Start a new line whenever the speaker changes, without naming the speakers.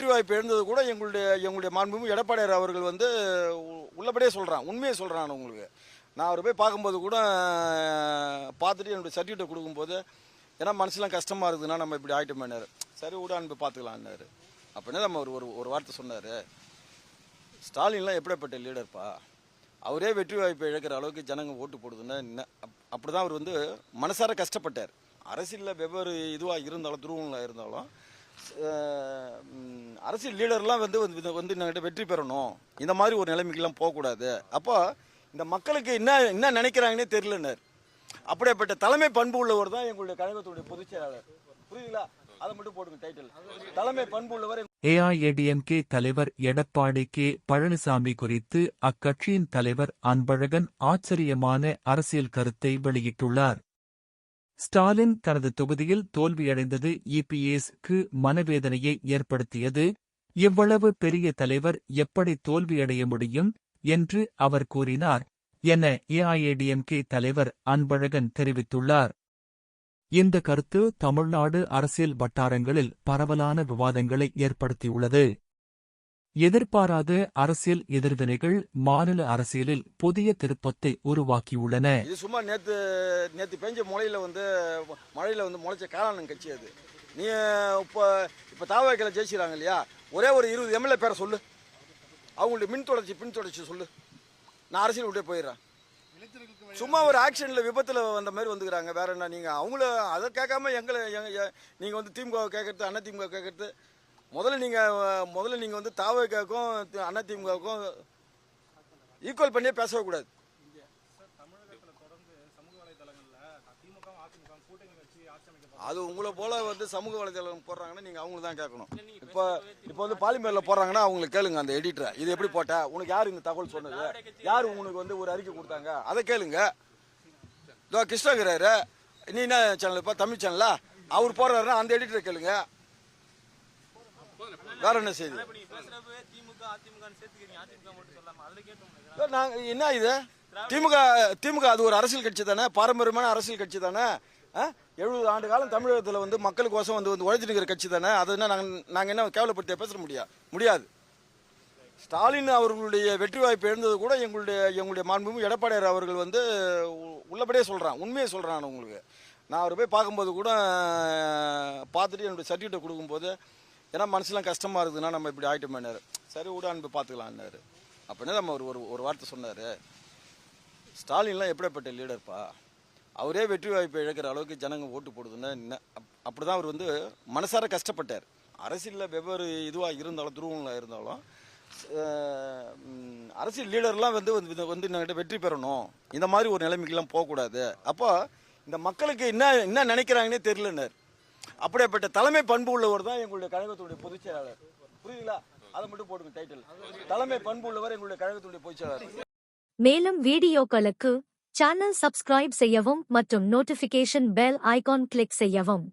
வெற்றி வாய்ப்பு எழுந்தது கூட எங்களுடைய மாண்புமிகு எடப்பாடியார் அவர்கள் வந்து உள்ளபடியே சொல்கிறான், உண்மையை சொல்கிறான். உங்களுக்கு நான் அவர் போய் பார்க்கும்போது கூட பார்த்துட்டு என்னுடைய சர்டிஃபிகேட் கொடுக்கும்போது, ஏன்னா மனசுலாம் கஷ்டமாக இருக்குதுன்னா நம்ம இப்படி ஆகிட்டோமேனாரு. சரி விடான்னு போய் பார்த்துக்கலான்னாரு. அப்படின்னா நம்ம ஒரு வார்த்தை சொன்னார், ஸ்டாலின்லாம் எப்படிப்பட்ட லீடர்ப்பா, அவரே வெற்றி வாய்ப்பை இழக்கிற அளவுக்கு ஜனங்க ஓட்டு போடுதுன்னா என்ன, அப்படி தான் அவர் வந்து மனசார கஷ்டப்பட்டார். அரசியலில் வெவ்வேறு இதுவாக இருந்தாலும் துருவங்களாக இருந்தாலும் அரசியல் லீடர்லாம் வந்து என்கிட்ட வெற்றி பெறணும், இந்த மாதிரி ஒரு நிலைமைக்கெல்லாம் போகக்கூடாது. அப்போ இந்த மக்களுக்கு என்ன நினைக்கிறாங்கன்னே தெரியலன்னார். அப்படிப்பட்ட தலைமை பண்பு உள்ளவர் தான் எங்களுடைய கழகத்துடைய பொதுச் செயலாளர். புரியுதுங்களா? அதை மட்டும் போடுங்க டைட்டில், தலைமை பண்பு உள்ளவர்.
ஏஐஏடிஎம்கே தலைவர் எடப்பாடி கே பழனிசாமி குறித்து அக்கட்சியின் தலைவர் அன்பழகன் ஆச்சரியமான அரசியல் கருத்தை வெளியிட்டுள்ளார். ஸ்டாலின் தனது தொகுதியில் தோல்வியடைந்தது இபிஎஸ்க்கு மனவேதனையை ஏற்படுத்தியது. இவ்வளவு பெரிய தலைவர் எப்படி தோல்வியடைய முடியும் என்று அவர் கூறினார் என ஏஐஏடிஎம்கே தலைவர் அன்பழகன் தெரிவித்துள்ளார். இந்த கருத்து தமிழ்நாடு அரசியல் வட்டாரங்களில் பரவலான விவாதங்களை ஏற்படுத்தியுள்ளது. எதிர்பாராத அரசியல் எதிர்வினைகள் மாநில அரசியலில் புதிய திருப்பத்தை உருவாக்கியுள்ளன.
இது சும்மா நேற்று பெஞ்ச மழையில முளைச்ச காளான் கட்சி அது. நீ இப்போ தாவகையில ஜெயிச்சுறாங்க இல்லையா, ஒரே ஒரு 20 எம்எல்ஏ பேரை சொல்லு, அவங்களுடைய பின் தொடர்ச்சி சொல்லு, நான் அரசியல் விட்டே போயிடுறேன். சும்மா ஒரு ஆக்ஷனில் விபத்தில் வந்த மாதிரி வந்துக்கிறாங்க. வேற என்ன, நீங்கள் அவங்கள அதை கேட்காம நீங்கள் வந்து திமுக கேட்கறது, அண்ணா திமுக கேட்கறது, முதல்ல நீங்கள் வந்து தாவகைக்கும் அண்ணா திமுகவுக்கும் ஈக்குவல் பண்ணியே பேசவே கூடாது. அது உங்களை போல வந்து சமூக வலைதளம் போடுறாங்கன்னா நீங்கள் அவங்களுக்கு தான் கேட்கணும். இப்போ வந்து பாலிமரில் போடுறாங்கன்னா அவங்களுக்கு கேளுங்க, அந்த எடிட்டரை, இது எப்படி போட்ட, உனக்கு யார் இந்த தகவல் சொன்னது, யார் உனக்கு வந்து ஒரு அறிக்கை கொடுத்தாங்க, அதை கேளுங்க. இதோ கிருஷ்ணகிராரு, நீ என்ன சேனல் இப்போ தமிழ் சேனலா, அவர் போடுறாருன்னா அந்த எடிட்டரை கேளுங்க. வேற என்ன செய்தி? நாங்கள் என்ன இது திமுக அது ஒரு அரசியல் கட்சி தானே, பாரம்பரியமான அரசியல் கட்சி தானே. 70 ஆண்டு காலம் தமிழகத்தில் வந்து மக்களுக்கோசம் வந்து உழைச்சிட்டு இருக்கிற கட்சி தானே. அது என்ன நாங்கள் என்ன கேவலப்படுத்த பேச முடியாது. ஸ்டாலின் அவர்களுடைய வெற்றி வாய்ப்பு எழுந்தது கூட எங்களுடைய மாண்புமிகு எடப்பாடியார் அவர்கள் வந்து உள்ளபடியே சொல்கிறான், உண்மையை சொல்கிறான். உங்களுக்கு நான் அவர் போய் பார்க்கும்போது கூட பார்த்துட்டு என்னுடைய சர்டிஃபிகேட் கொடுக்கும்போது, ஏன்னா மனசுலாம் கஷ்டமாக இருக்குதுன்னா நம்ம இப்படி ஆகிட்டோமேனாரு. சரி விடான்னு போய் பார்த்துக்கலான்னாரு. அப்படின்னா நம்ம ஒரு வார்த்தை சொன்னார், ஸ்டாலின்லாம் எப்படிப்பட்ட லீடர்ப்பா, அவரே வெற்றி வாய்ப்பை இழக்கிற அளவுக்கு ஜனங்க ஓட்டு போடுதுன்னா என்ன, அப்படி தான் அவர் வந்து மனசார கஷ்டப்பட்டார். அரசியலில் வெவ்வேறு இதுவாக இருந்தாலும் துருவங்களாக இருந்தாலும் அரசியல் லீடர்லாம் வந்து என்கிட்ட வெற்றி பெறணும், இந்த மாதிரி ஒரு நிலைமைக்கெல்லாம் போகக்கூடாது. அப்போ இந்த மக்களுக்கு என்ன நினைக்கிறாங்கன்னே தெரியலன்னார். அப்படிப்பட்ட தலைமை பண்பு உள்ளவர் தான் எங்களுடைய கழகத்துடைய பொதுச் செயலாளர். புரியுதுங்களா? அதை மட்டும் போடுங்க டைட்டில், தலைமை பண்பு உள்ளவர் எங்களுடைய கழகத்துடைய பொதுச் செயலாளர்.
மேலும் வீடியோக்களுக்கு சேனல் சப்ஸ்கிரைப் செய்யவும் மற்றும் நோட்டிபிகேஷன் பெல் ஐகான் கிளிக் செய்யவும்.